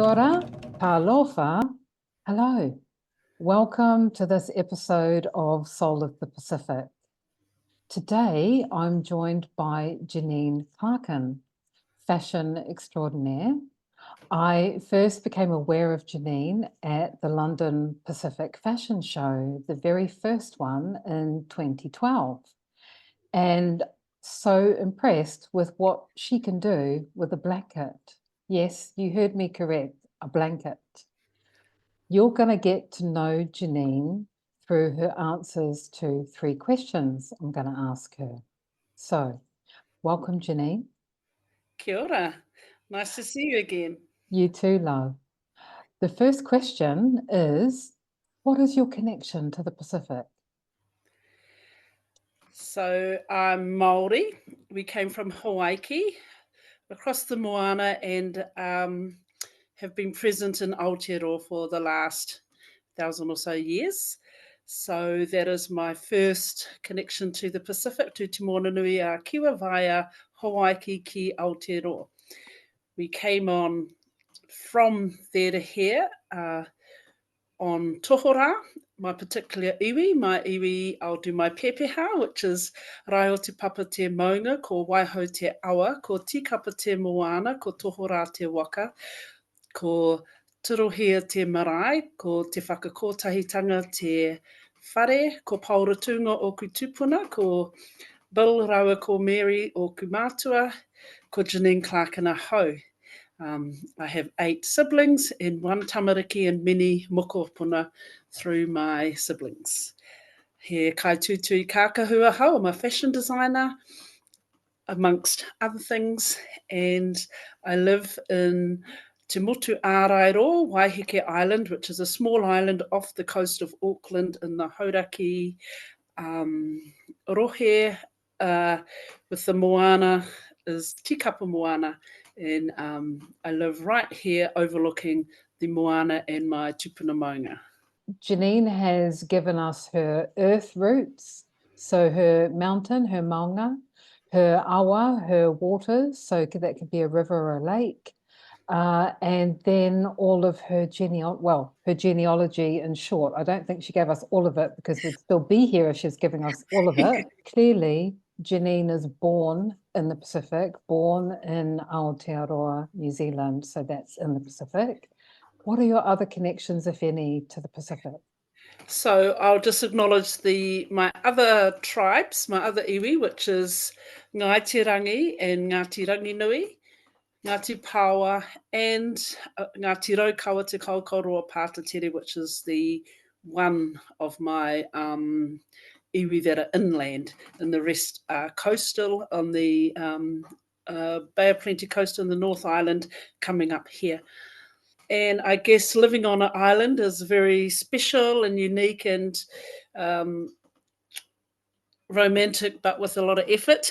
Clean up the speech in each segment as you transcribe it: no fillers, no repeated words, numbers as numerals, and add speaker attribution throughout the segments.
Speaker 1: Kia ora, talofa. Hello. Welcome to this episode of Soul of the Pacific. Today, I'm joined by Jeanine Clarkin, fashion extraordinaire. I first became aware of Jeanine at the London Pacific Fashion Show, the very first one in 2012. And so impressed with what she can do with a blanket. Yes, you heard me correct, a blanket. You're going to get to know Jeanine through her answers to 3 questions I'm going to ask her. So, welcome, Jeanine.
Speaker 2: Kia ora. Nice to see you again.
Speaker 1: You too, love. The first question is, what is your connection to the Pacific?
Speaker 2: So I'm Māori. We came from Hawaii, across the Moana, and have been present in Aotearoa for the last 1,000 or so years. So that is my first connection to the Pacific, to Te Moana Nui a Kiwa via Hawaii ki Aotearoa. We came on from there to here on tohora, my particular iwi. My iwi, I'll do my pepeha, which is rai o te papa te maunga, ko waiho te awa, ko tikapa te moana, ko tohora te waka, ko turohia te marae, ko te whakakotahitanga te whare, ko pauratunga o kutupuna, ko Bill Rawa ko Mary o Kumātua, ko Jeanine Clarkin a hau. I have 8 siblings and 1 tamariki and many mokopuna through my siblings. He kai tūtui kākahua hau, I'm a fashion designer, amongst other things, and I live in Te Motu Ārairo, Waiheke Island, which is a small island off the coast of Auckland in the Hauraki rohe, with the moana is Tikapa Moana, and I live right here overlooking the moana and my tupuna maunga.
Speaker 1: Jeanine has given us her earth roots, so her mountain, her maunga, her awa, her waters, so that could be a river or a lake, and then all of her genealogy in short. I don't think she gave us all of it because we'd still be here if she was giving us all of it. Clearly, Jeanine is born in the Pacific, born in Aotearoa, New Zealand, so that's in the Pacific. What are your other connections, if any, to the Pacific?
Speaker 2: So I'll just acknowledge my other tribes, my other iwi, which is Ngāti Rangi and Ngāti Ranginui, Ngāti Pawa, and Ngāti Raukawa Te Kaukauroa Pātatere, which is the one of my iwi that are inland, and the rest are coastal on the Bay of Plenty coast in the North Island coming up here. And I guess living on an island is very special and unique and romantic, but with a lot of effort.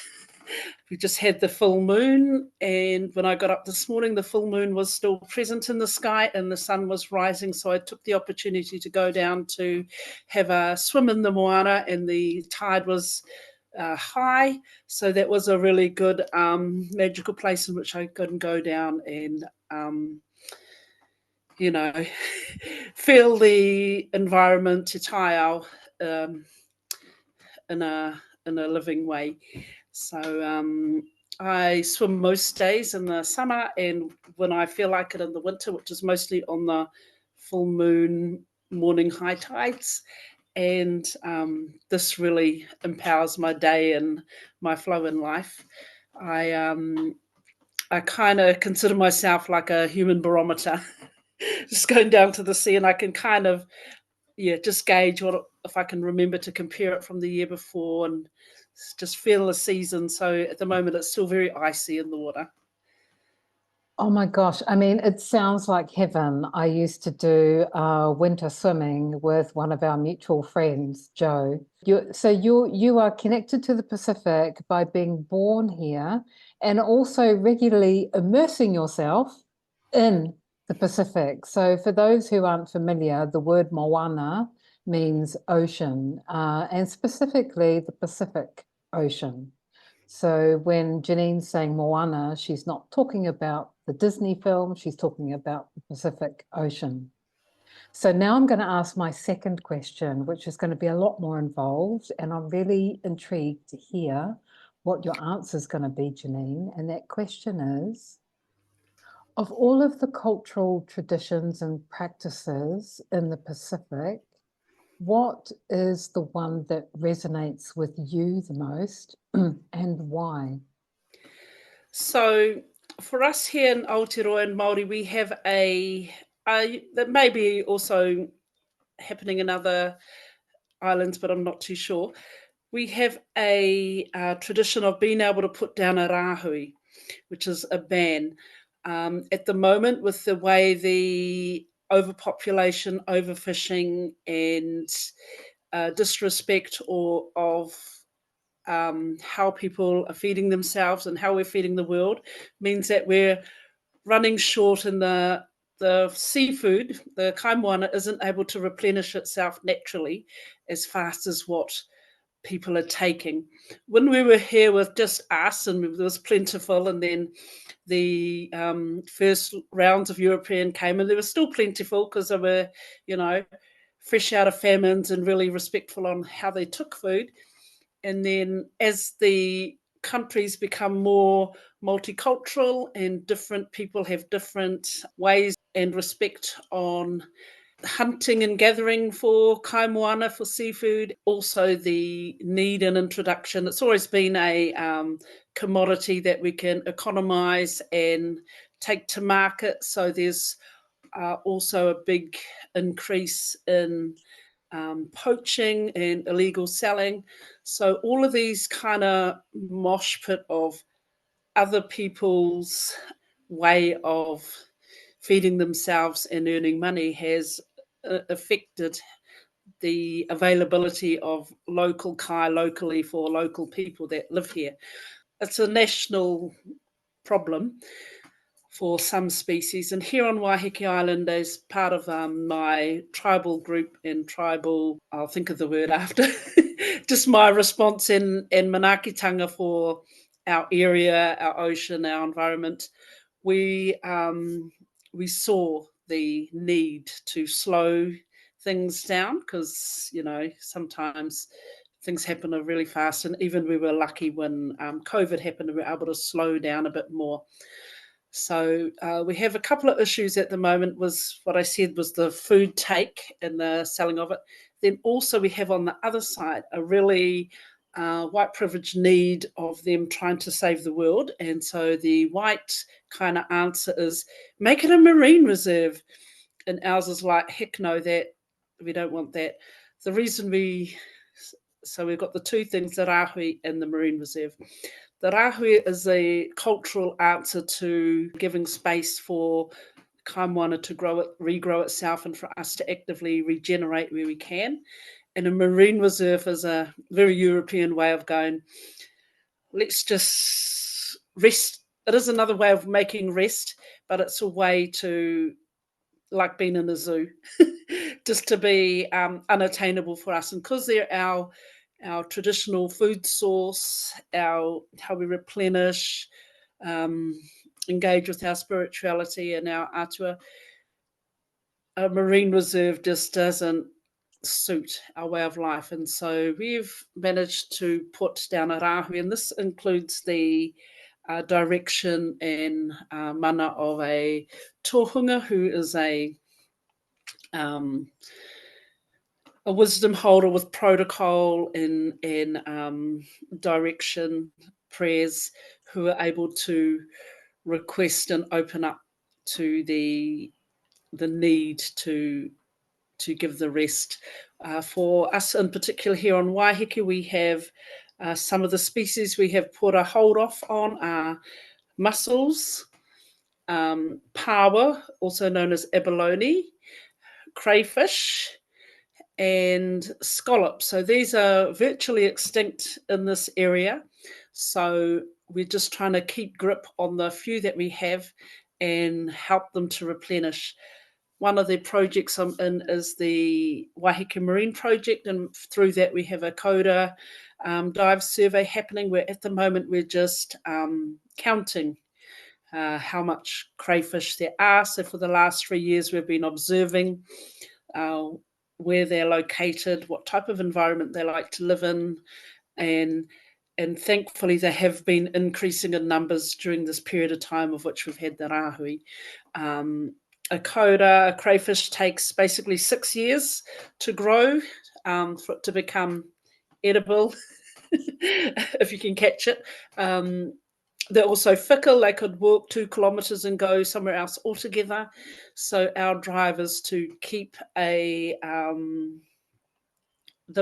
Speaker 2: We just had the full moon, and when I got up this morning, the full moon was still present in the sky and the sun was rising. So I took the opportunity to go down to have a swim in the moana, and the tide was high. So that was a really good magical place in which I could go down and feel the environment, te taiao, in a living way. So I swim most days in the summer, and when I feel like it in the winter, which is mostly on the full moon morning high tides. And this really empowers my day and my flow in life. I kind of consider myself like a human barometer. Just going down to the sea, and I can kind of just gauge if I can remember to compare it from the year before and just feel the season. So at the moment it's still very icy in the water.
Speaker 1: Oh my gosh, I mean, it sounds like heaven. I used to do winter swimming with one of our mutual friends, Joe. You are connected to the Pacific by being born here and also regularly immersing yourself in the Pacific. So for those who aren't familiar, the word moana means ocean, and specifically the Pacific Ocean. So when Jeanine's saying moana, she's not talking about the Disney film, she's talking about the Pacific Ocean. So now I'm going to ask my second question, which is going to be a lot more involved, and I'm really intrigued to hear what your answer is going to be, Jeanine. And that question is, of all of the cultural traditions and practices in the Pacific, what is the one that resonates with you the most and why?
Speaker 2: So for us here in Aotearoa and Māori, we have that may be also happening in other islands, but I'm not too sure. We have a tradition of being able to put down a rāhui, which is a ban. At the moment, with the way the overpopulation, overfishing, and disrespect of how people are feeding themselves and how we're feeding the world, means that we're running short in the seafood. The kaimoana isn't able to replenish itself naturally as fast as what people are taking. When we were here with just us and it was plentiful, and then the first rounds of European came and they were still plentiful because they were, fresh out of famines and really respectful on how they took food. And then as the countries become more multicultural and different people have different ways and respect on hunting and gathering for kaimoana, for seafood, also the need and introduction. It's always been a commodity that we can economise and take to market. So there's also a big increase in poaching and illegal selling. So all of these kind of mosh pit of other people's way of feeding themselves and earning money has affected the availability of local kai locally for local people that live here. It's a national problem for some species. And here on Waiheke Island, as part of my tribal group and tribal, I'll think of the word after, just my response and manaakitanga for our area, our ocean, our environment, we saw the need to slow things down because, sometimes things happen really fast. And even we were lucky when COVID happened, we were able to slow down a bit more. So we have a couple of issues at the moment. Was what I said was the food take and the selling of it. Then also we have on the other side a really white privilege need of them trying to save the world. And so the white kind of answer is make it a marine reserve. And ours is like, heck no, that we don't want that. The reason so we've got the two things, the rāhui and the marine reserve. The rāhui is a cultural answer to giving space for kaimoana to regrow itself and for us to actively regenerate where we can. And a marine reserve is a very European way of going, let's just rest. It is another way of making rest, but it's a way to, like being in a zoo, just to be unattainable for us. And because they're our traditional food source, how we replenish, engage with our spirituality and our atua, a marine reserve just doesn't suit our way of life. And so we've managed to put down a rāhui, and this includes the direction and mana of a tohunga who is a wisdom holder with protocol and direction, prayers, who are able to request and open up to the need to give the rest. For us in particular here on Waiheke, we have some of the species we have put a hold off on are mussels, pawa, also known as abalone, crayfish, and scallops. So these are virtually extinct in this area. So we're just trying to keep grip on the few that we have and help them to replenish. One of the projects I'm in is the Waiheke Marine Project, and through that we have a coda dive survey happening where at the moment we're just counting how much crayfish there are. So for the last 3 years, we've been observing where they're located, what type of environment they like to live in, and thankfully they have been increasing in numbers during this period of time of which we've had the rahui. A crayfish takes basically 6 years to grow for it to become edible, if you can catch it. They're also fickle. They could walk 2 kilometres and go somewhere else altogether. So our drive is to keep the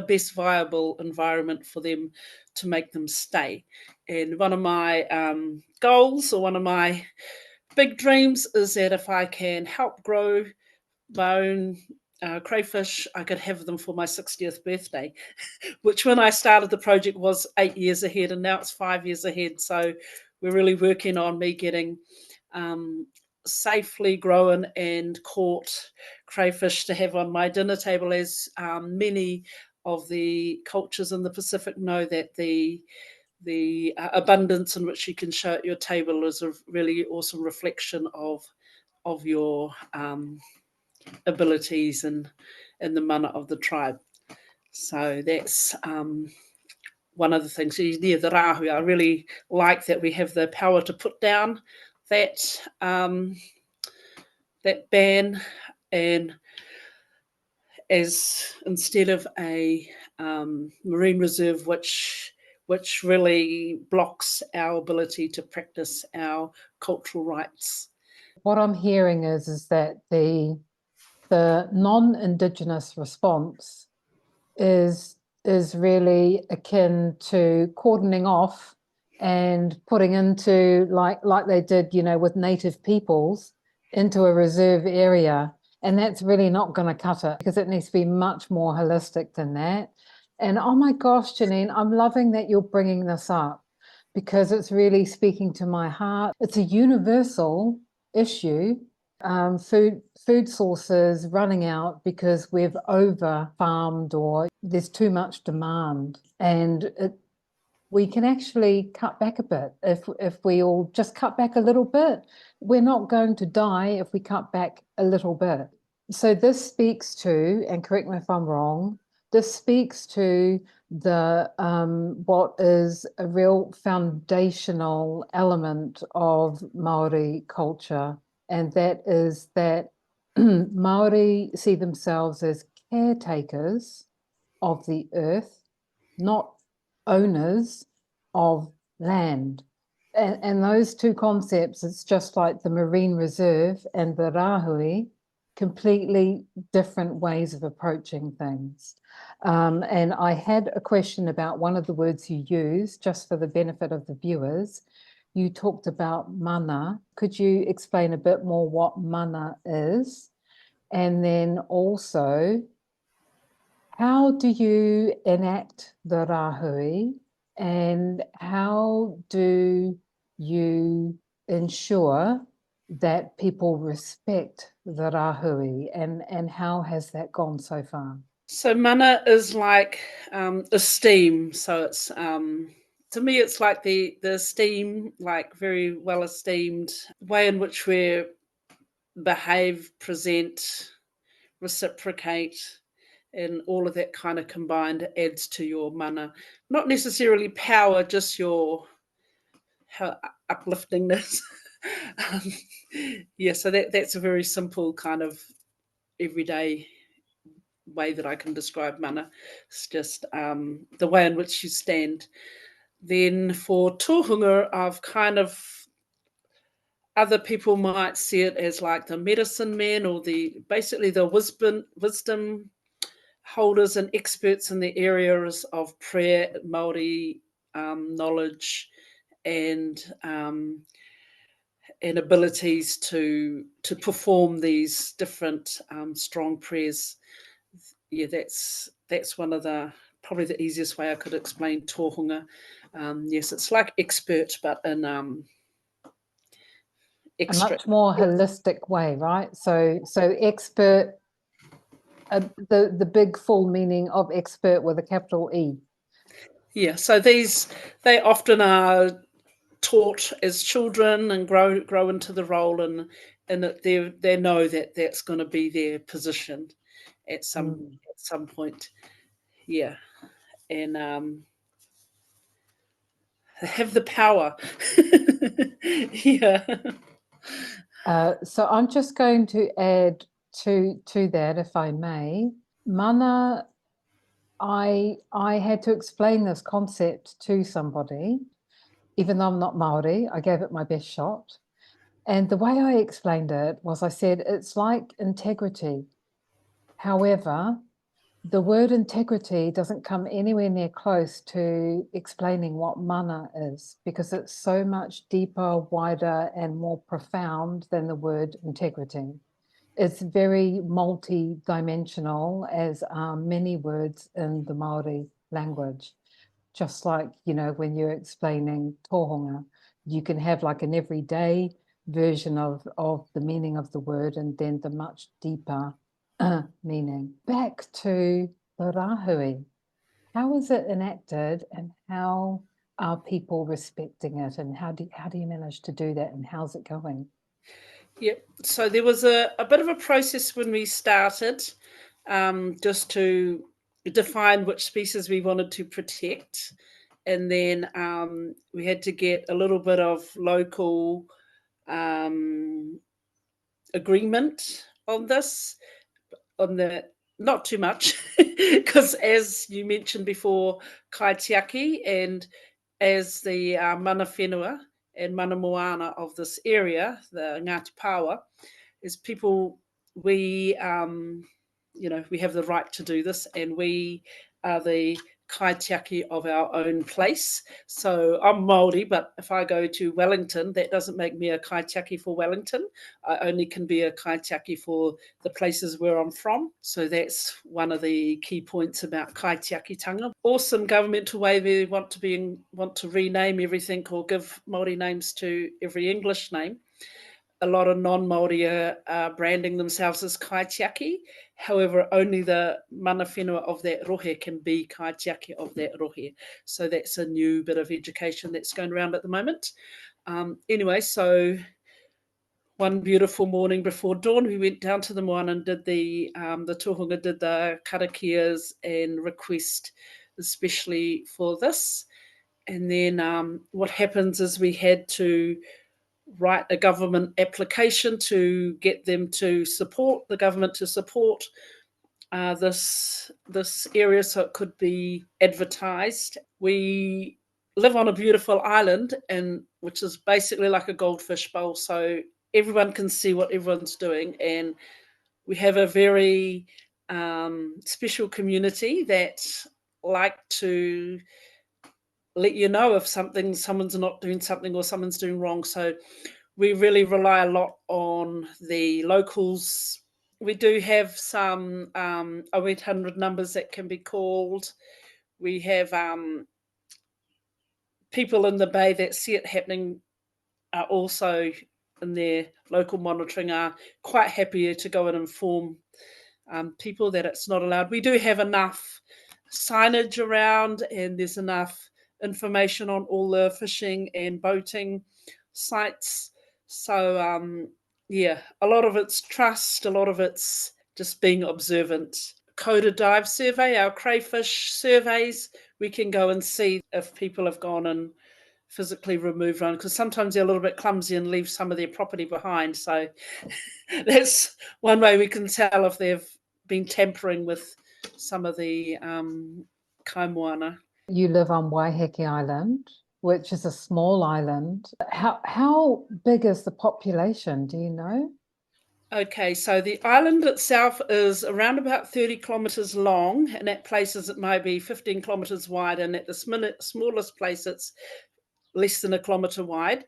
Speaker 2: best viable environment for them to make them stay. And one of my goals, or one of my big dreams, is that if I can help grow my own crayfish, I could have them for my 60th birthday, which when I started the project was 8 years ahead, and now it's 5 years ahead. So we're really working on me getting safely grown and caught crayfish to have on my dinner table, as many of the cultures in the Pacific know that the abundance in which you can show at your table is a really awesome reflection of your abilities and the mana of the tribe. So that's one of the things. Yeah, the rahui, I really like that we have the power to put down that that ban, and as instead of a marine reserve which really blocks our ability to practice our cultural rights.
Speaker 1: What I'm hearing is that the non-Indigenous response is really akin to cordoning off and putting into, like they did, with native peoples, into a reserve area. And that's really not going to cut it, because it needs to be much more holistic than that. And oh my gosh, Jeanine, I'm loving that you're bringing this up, because it's really speaking to my heart. It's a universal issue. Food sources running out because we've over farmed, or there's too much demand, and we can actually cut back a bit. If we all just cut back a little bit, we're not going to die if we cut back a little bit. So this speaks to, and correct me if I'm wrong, this speaks to the what is a real foundational element of Māori culture, and that is that Māori see themselves as caretakers of the earth, not owners of land. And those two concepts, it's just like the marine reserve and the rahui, completely different ways of approaching things. And I had a question about one of the words you used, just for the benefit of the viewers. You talked about mana. Could you explain a bit more what mana is? And then also, how do you enact the rahui, and how do you ensure that people respect the rahui, and how has that gone so far?
Speaker 2: So mana is like esteem. So it's to me, it's like the esteem, like very well esteemed way in which we behave, present, reciprocate, and all of that kind of combined adds to your mana. Not necessarily power, just your upliftingness. Yeah, so that's a very simple kind of everyday way that I can describe mana. It's just the way in which you stand. Then for tohunga, I've kind of, other people might see it as like the medicine men, or basically the wisdom holders and experts in the areas of prayer, Māori knowledge, and abilities to perform these different strong prayers. Yeah, that's one of probably the easiest way I could explain tohunga. Yes, it's like expert, but in
Speaker 1: a much more holistic way, right? So expert, the big full meaning of expert with a capital E.
Speaker 2: Yeah, so they often are taught as children and grow into the role, and they know that that's going to be their position at some point. Yeah, and they have the power. Yeah.
Speaker 1: So I'm just going to add to that, if I may. Mana, I had to explain this concept to somebody, even though I'm not Māori. I gave it my best shot. And the way I explained it was, I said, it's like integrity. However, the word integrity doesn't come anywhere near close to explaining what mana is, because it's so much deeper, wider, and more profound than the word integrity. It's very multi-dimensional, as are many words in the Māori language. Just like, when you're explaining tohunga, you can have like an everyday version of the meaning of the word, and then the much deeper meaning. Back to the rahui. How is it enacted, and how are people respecting it, and how do you manage to do that, and how's it going?
Speaker 2: Yep. So there was a bit of a process when we started, just to define which species we wanted to protect. And then we had to get a little bit of local agreement on this, not too much, because as you mentioned before, Kaitiaki, and as the mana whenua and mana moana of this area, the Ngāti Pāwa, is people, we have the right to do this, and we are the Kaitiaki of our own place. So I'm Māori, but if I go to Wellington, that doesn't make me a Kaitiaki for Wellington. I only can be a Kaitiaki for the places where I'm from. So that's one of the key points about Kaitiakitanga. Awesome governmental way they want to rename everything, or give Māori names to every English name. A lot of non-Māori are branding themselves as Kaitiaki. However, only the mana whenua of that rohe can be Kaitiaki of that rohe. So that's a new bit of education that's going around at the moment. Anyway, so one beautiful morning before dawn, we went down to the moana and did the tohunga did the karakias and request especially for this. And then what happens is we had to write a government application to get them to support this area, so it could be advertised. We live on a beautiful island, and which is basically like a goldfish bowl, so everyone can see what everyone's doing, and we have a very special community that like to let you know if someone's not doing something or someone's doing wrong. So we really rely a lot on the locals. We do have some 0800 numbers that can be called. We have people in the bay that see it happening are also in their local monitoring, are quite happy to go and inform people that it's not allowed. We do have enough signage around, and there's enough information on all the fishing and boating sites. So a lot of it's trust, a lot of it's just being observant. Coded dive survey, our crayfish surveys, we can go and see if people have gone and physically removed one, because sometimes they're a little bit clumsy and leave some of their property behind. So that's one way we can tell if they've been tampering with some of the kaimoana.
Speaker 1: You live on Waiheke Island, which is a small island. How big is the population? Do you know?
Speaker 2: Okay, so the island itself is around about 30 kilometres long, and at places it might be 15 kilometres wide, and at the smallest place it's less than a kilometre wide.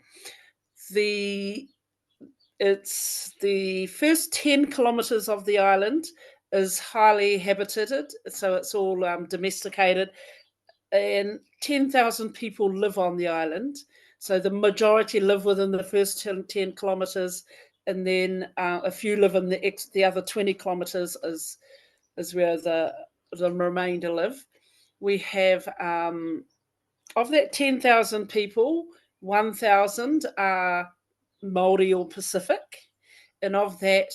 Speaker 2: It's the first 10 kilometres of the island is highly habited, so it's all domesticated, and 10,000 people live on the island. So the majority live within the first 10 kilometres, and then a few live in the other 20 kilometres is where the remainder live. We have of that 10,000 people, 1,000 are Māori or Pacific, and of that,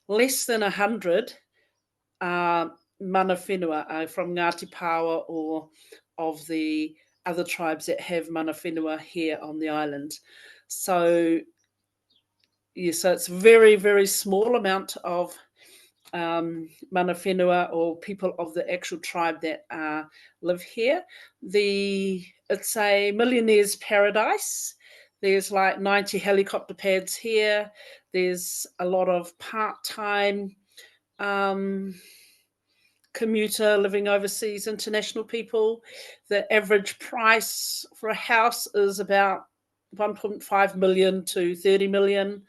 Speaker 2: less than 100 are mana whenua, are from Ngāti Pawa or of the other tribes that have mana whenua here on the island. So, yeah, so it's very, very small amount of mana whenua or people of the actual tribe that live here. It's a millionaire's paradise. There's like 90 helicopter pads here. There's a lot of part-time commuter living overseas, international people. The average price for a house is about 1.5 million to 30 million.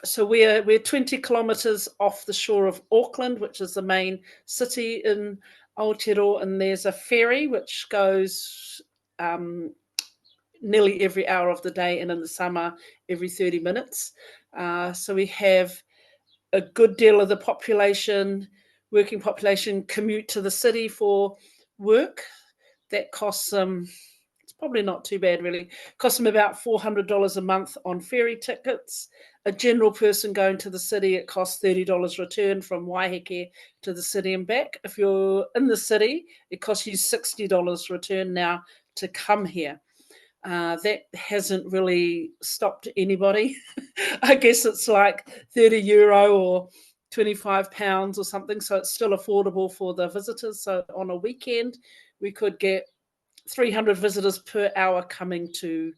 Speaker 2: So we're 20 kilometres off the shore of Auckland, which is the main city in Aotearoa, and there's a ferry which goes nearly every hour of the day, and in the summer every 30 minutes. So we have a good deal of the population, working population, commute to the city for work. That costs them, it's probably not too bad really, costs them about $400 a month on ferry tickets. A general person going to the city, it costs $30 return from Waiheke to the city and back. If you're in the city, it costs you $60 return now to come here. That hasn't really stopped anybody. I guess it's like €30 or £25 or something, so it's still affordable for the visitors. So on a weekend, we could get 300 visitors per hour coming to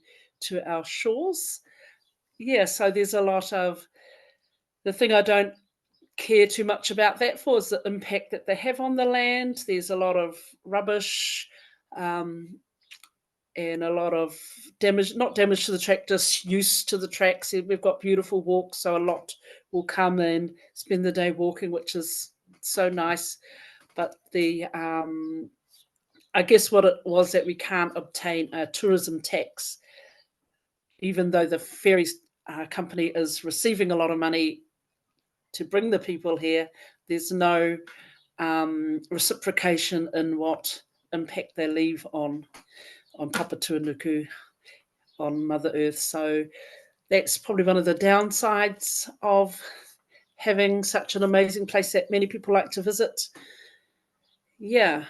Speaker 2: our shores. Yeah, so there's a lot of, the thing I don't care too much about that for is the impact that they have on the land. There's a lot of rubbish, and a lot of damage, not damage to the track, just use to the tracks. We've got beautiful walks, so a lot will come and spend the day walking, which is so nice. But I guess what it was that we can't obtain a tourism tax, even though the ferry company is receiving a lot of money to bring the people here. There's no reciprocation in what impact they leave on Papatūānuku, on Mother Earth. So that's probably one of the downsides of having such an amazing place that many people like to visit. Yeah,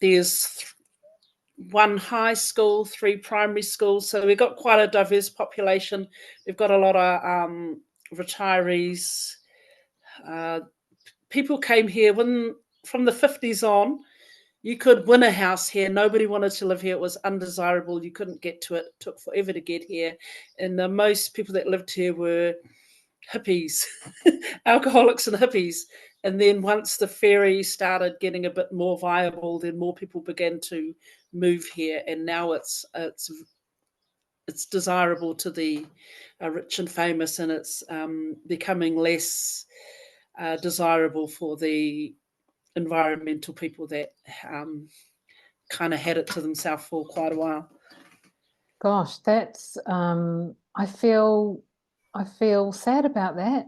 Speaker 2: there's one high school, 3 primary schools, so we've got quite a diverse population. We've got a lot of retirees. People came here from the 50s on. You could win a house here. Nobody wanted to live here. It was undesirable. You couldn't get to it. It took forever to get here. And the most people that lived here were hippies, alcoholics and hippies. And then once the ferry started getting a bit more viable, then more people began to move here. And now it's desirable to the rich and famous, and it's becoming less desirable for the environmental people that kind of had it to themselves for quite a while.
Speaker 1: Gosh, that's I feel sad about that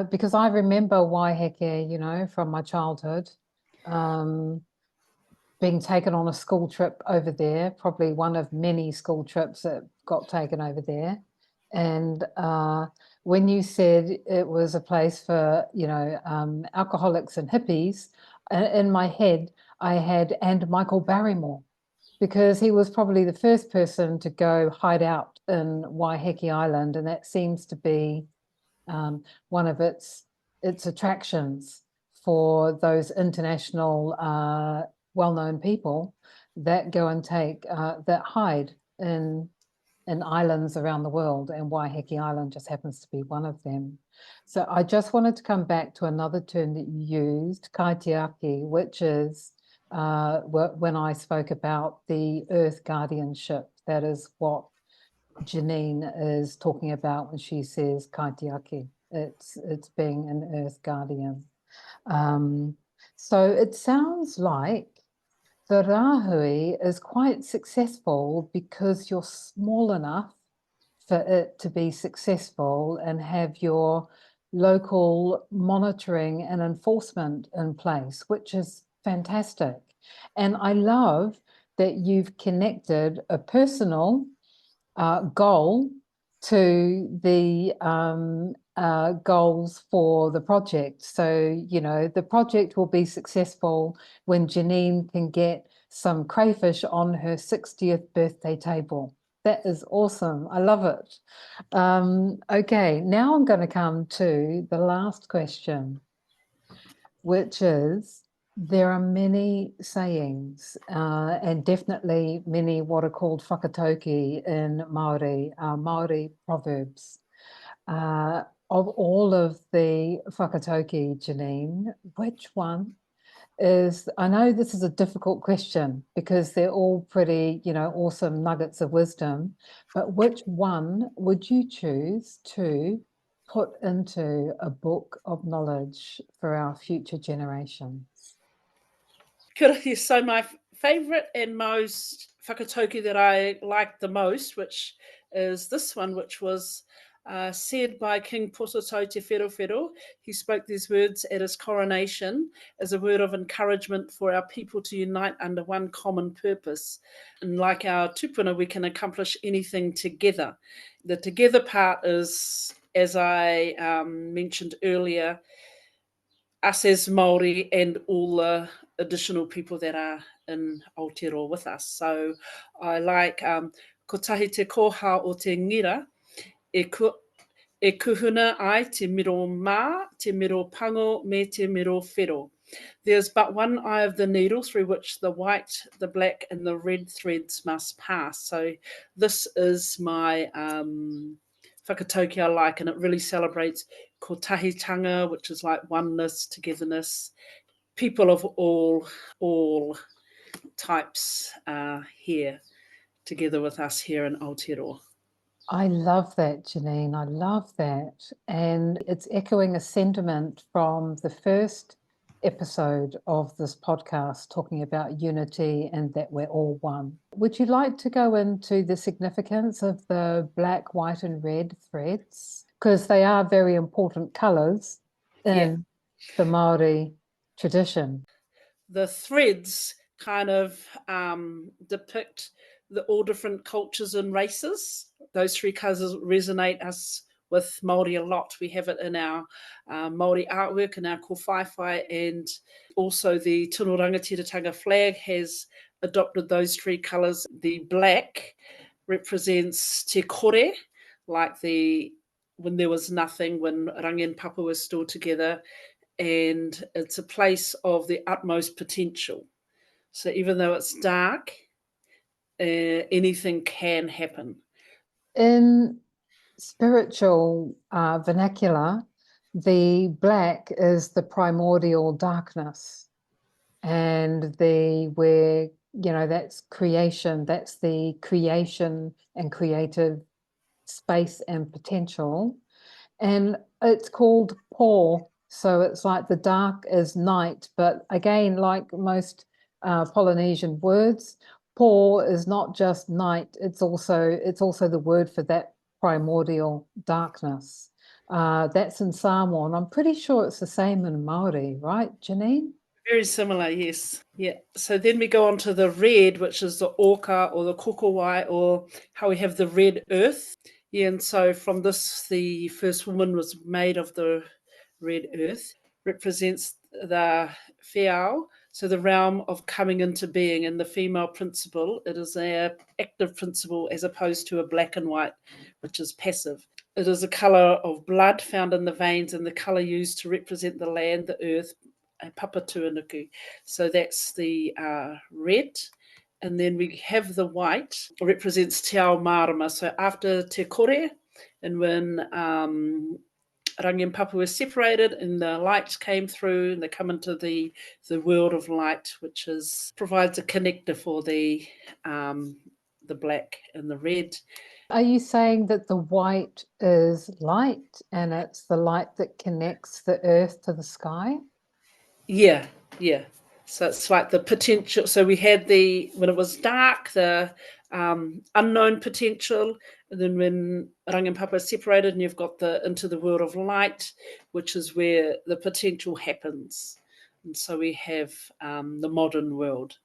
Speaker 1: because I remember Waiheke, from my childhood, being taken on a school trip over there, probably one of many school trips that got taken over there. And when you said it was a place for, alcoholics and hippies, in my head, I had and Michael Barrymore, because he was probably the first person to go hide out in Waiheke Island. And that seems to be one of its attractions for those international well-known people that go and that hide in islands around the world, and Waiheke Island just happens to be one of them. So I just wanted to come back to another term that you used, Kaitiaki, which is when I spoke about the earth guardianship. That is what Jeanine is talking about when she says Kaitiaki. It's being an earth guardian. So it sounds like the Rahui is quite successful because you're small enough for it to be successful and have your local monitoring and enforcement in place, which is fantastic. And I love that you've connected a personal goal to the goals for the project. So, you know, the project will be successful when Jeanine can get some crayfish on her 60th birthday table. That is awesome. I love it. Okay, now I'm going to come to the last question, which is, there are many sayings and definitely many what are called whakatauki in Māori, Māori proverbs. Of all of the whakatauki, Jeanine, which one is, I know this is a difficult question because they're all pretty, you know, awesome nuggets of wisdom, but which one would you choose to put into a book of knowledge for our future generations?
Speaker 2: So my favourite and most whakatauki that I like the most, which is this one, which was said by King Pototau Te Wherowhero. He spoke these words at his coronation as a word of encouragement for our people to unite under one common purpose. And like our tupuna, we can accomplish anything together. The together part is, as I mentioned earlier, us as Māori and all the additional people that are in Aotearoa with us. So I like ko tahi te koha o te ngira, e kuhuna ai te miro mā, te miro pango, me te miro whero. There's but one eye of the needle through which the white, the black, and the red threads must pass. So this is my whakatauki I like, and it really celebrates ko tahitanga, which is like oneness, togetherness. People of all types are here together with us here in Aotearoa.
Speaker 1: I love that, Jeanine. I love that. And it's echoing a sentiment from the first episode of this podcast talking about unity and that we're all one. Would you like to go into the significance of the black, white, and red threads? Because they are very important colours in the Māori tradition.
Speaker 2: The threads kind of depict all different cultures and races. Those three colours resonate us with Māori a lot. We have it in our Māori artwork and our kōwhaiwhai, and also the Tino Rangatiratanga flag has adopted those three colours. The black represents te kore, like when there was nothing, when Rangi and Papa were still together, and it's a place of the utmost potential. So even though it's dark, anything can happen.
Speaker 1: In spiritual vernacular, the black is the primordial darkness, and where, you know, that's creation, that's the creation and creative space and potential. And it's called pō, so it's like the dark is night, but again, like most Polynesian words, pō is not just night, it's also the word for that primordial darkness. That's in Samoa, and I'm pretty sure it's the same in Māori, right, Jeanine?
Speaker 2: Very similar, yes. Yeah. So then we go on to the red, which is the orca or the kokowai, or how we have the red earth. Yeah, and so from this, the first woman was made of the red earth, represents the whiao, so the realm of coming into being, and the female principle. It is an active principle as opposed to a black and white, which is passive. It is a colour of blood found in the veins, and the colour used to represent the land, the earth, Papatūānuku. So that's the red. And then we have the white, represents te ao marama. So after te kore, and when Rangi and Papa were separated and the lights came through, and they come into the world of light, which provides a connector for the black and the red.
Speaker 1: Are you saying that the white is light, and it's the light that connects the earth to the sky?
Speaker 2: Yeah. So it's like the potential. So we had when it was dark, the unknown potential, and then when Rangi and Papa separated, and you've got into the world of light, which is where the potential happens. And so we have the modern world.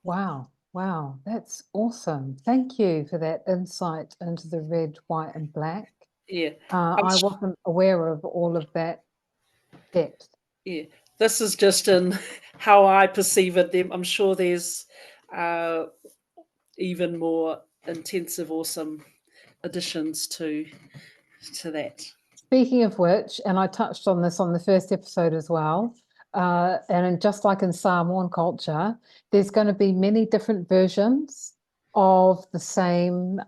Speaker 1: Wow. Wow, that's awesome. Thank you for that insight into the red, white, and black.
Speaker 2: Yeah,
Speaker 1: I wasn't aware of all of that depth.
Speaker 2: yeah. This is just in how I perceive it. I'm sure there's uh, even more intensive, awesome additions to that.
Speaker 1: Speaking of which, and I touched on this on the first episode as well, and just like in Samoan culture, there's going to be many different versions of the same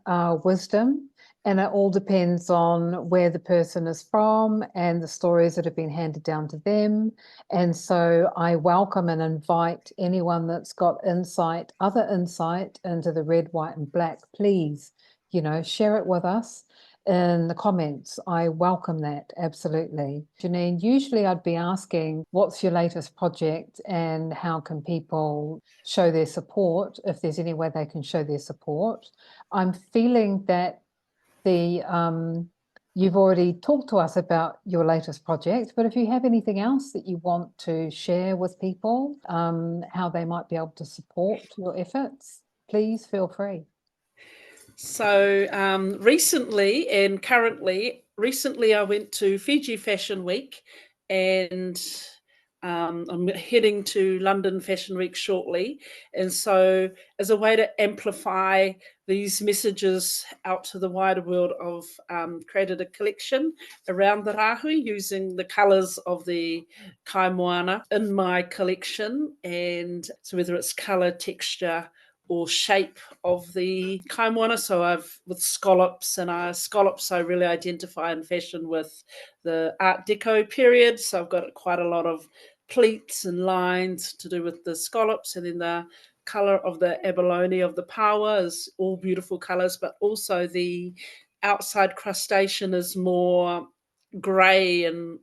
Speaker 1: wisdom, and it all depends on where the person is from and the stories that have been handed down to them. And so I welcome and invite anyone that's got insight, other insight into the red, white, and black, please, share it with us in the comments. I welcome that, absolutely. Jeanine, usually I'd be asking, what's your latest project and how can people show their support, if there's any way they can show their support? I'm feeling that you've already talked to us about your latest project, but if you have anything else that you want to share with people, how they might be able to support your efforts, please feel free.
Speaker 2: So recently I went to Fiji Fashion Week, and I'm heading to London Fashion Week shortly. And so, as a way to amplify these messages out to the wider world, I've created a collection around the Rahui using the colours of the kai moana in my collection. And so, whether it's colour, texture, or shape of the kai moana. So I've with scallops, and scallops I really identify in fashion with the Art Deco period. So I've got quite a lot of pleats and lines to do with the scallops, and then the color of the abalone of the paua is all beautiful colors, but also the outside crustacean is more gray, and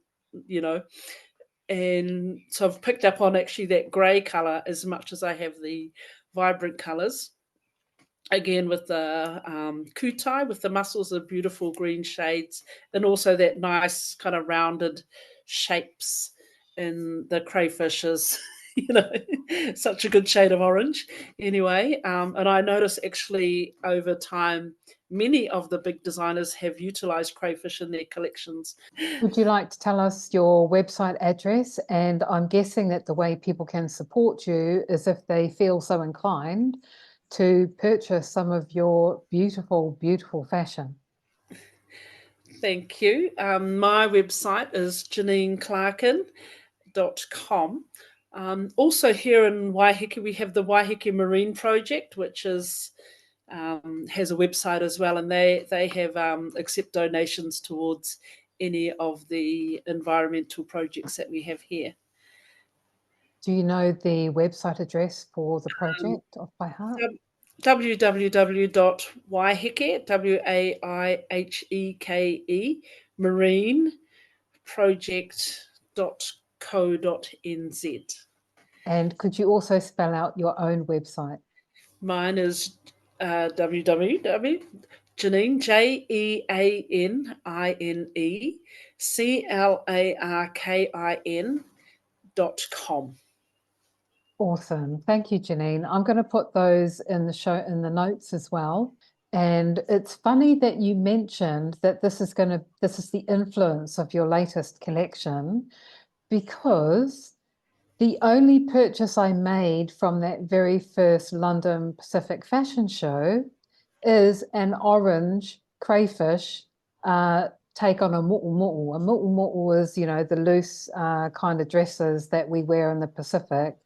Speaker 2: and so I've picked up on actually that gray color as much as I have the vibrant colors. Again, with the kutai, with the mussels of beautiful green shades, and also that nice kind of rounded shapes in the crayfishes. Such a good shade of orange. Anyway, and I notice actually over time, many of the big designers have utilized crayfish in their collections.
Speaker 1: Would you like to tell us your website address? And I'm guessing that the way people can support you is if they feel so inclined to purchase some of your beautiful, beautiful fashion.
Speaker 2: Thank you. My website is JanineClarkin.com. Also here in Waiheke, we have the Waiheke Marine Project, which is has a website as well, and they have accept donations towards any of the environmental projects that we have here.
Speaker 1: Do you know the website address for the project off by heart?
Speaker 2: www.waiheke, Waiheke, marine project.co.nz.
Speaker 1: And could you also spell out your own website?
Speaker 2: Mine is www. Jeanine, JeanieClarkin.com.
Speaker 1: Awesome. Thank you, Jeanine. I'm going to put those in the notes as well. And it's funny that you mentioned that this is the influence of your latest collection, because the only purchase I made from that very first London Pacific Fashion Show is an orange crayfish take on a mu'u. A mu'u is, the loose kind of dresses that we wear in the Pacific.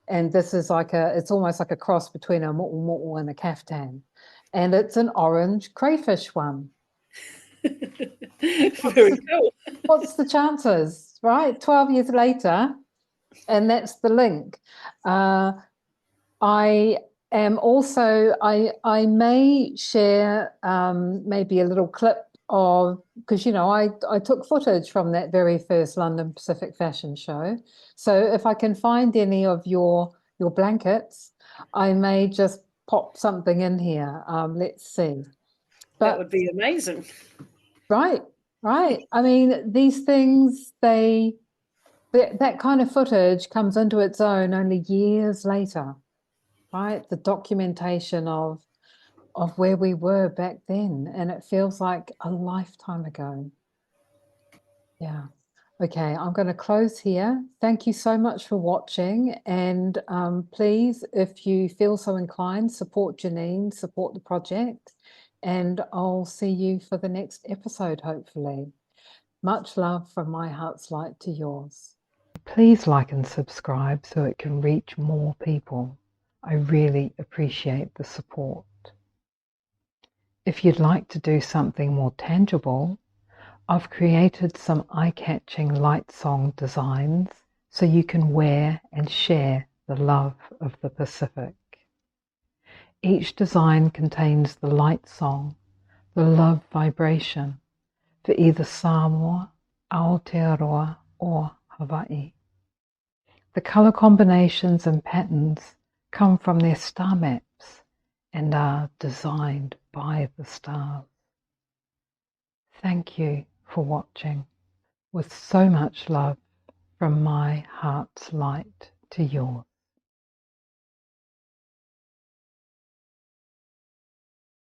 Speaker 1: And this is it's almost like a cross between a mu'u and a kaftan. And it's an orange crayfish one.
Speaker 2: Very cool.
Speaker 1: What's the chances, right? 12 years later, and that's the link. I am also, I may share maybe a little clip of, because, I took footage from that very first London Pacific Fashion Show. So if I can find any of your blankets, I may just pop something in here. Let's see.
Speaker 2: That would be amazing.
Speaker 1: Right. I mean, these things, that kind of footage comes into its own only years later. right? The documentation of where we were back then, and it feels like a lifetime ago. Yeah. Okay, I'm going to close here. Thank you so much for watching, and please, if you feel so inclined, support Jeanine, support the project, and I'll see you for the next episode, hopefully. Much love from my heart's light to yours. Please like and subscribe so it can reach more people. I really appreciate the support. If you'd like to do something more tangible, I've created some eye-catching light song designs so you can wear and share the love of the Pacific. Each design contains the light song, the love vibration for either Samoa, Aotearoa or Hawaii. The colour combinations and patterns come from their star maps and are designed by the stars. Thank you for watching. With so much love from my heart's light to yours.